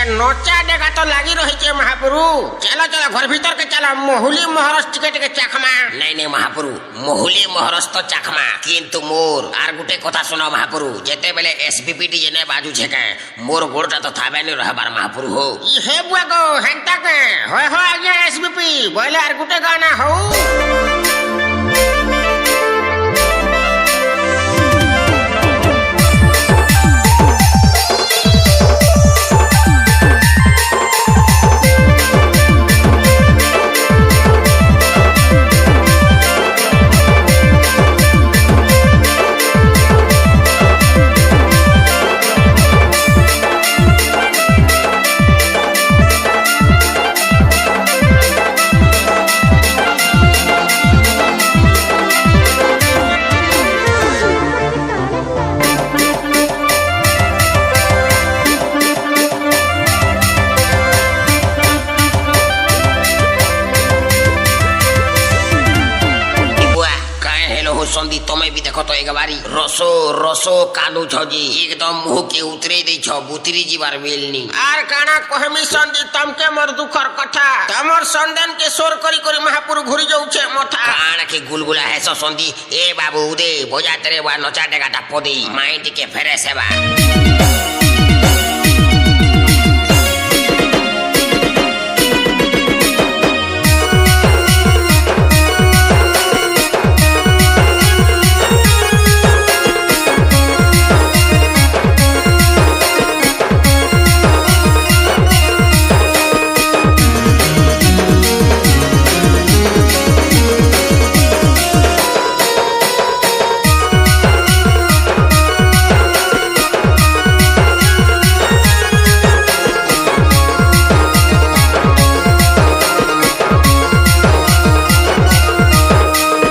नचा डेगा तो लगी रही छे महाप्रभु। चलो चलो घर भीतर के चलो मोहुली महरस टिके चाखमा। नहीं नहीं महाप्रभु मोहुली महरस तो चाखमा किंतु मोर आर गुटे कथा सुनो महाप्रभु जेते बेले एसबीपीटी जेने बाजू छेके मोर गोड़टा तो थाबे नहीं रहबार महाप्रभु हो हे बुआ को हेंता के होय हो आज्ञा एसबीपी बोले आर गुटे गाना हो। संदी तुम्हें भी देखो तो एक बारी रसो रसो कालू छजी एकदम मुंह के उतरे दे छ बुतरी जीवार बेलनी आर काना कहमी संदी तमके मोर दुखर कथा तमर संदन के सोर करी करी महापुर घुरी जाऊ छे मथा काना के गुलगुला है सो संदी ए बाबू उदे बोजा तेरे वा नचा डेगाटा पदी माइंड के फेरे सेवा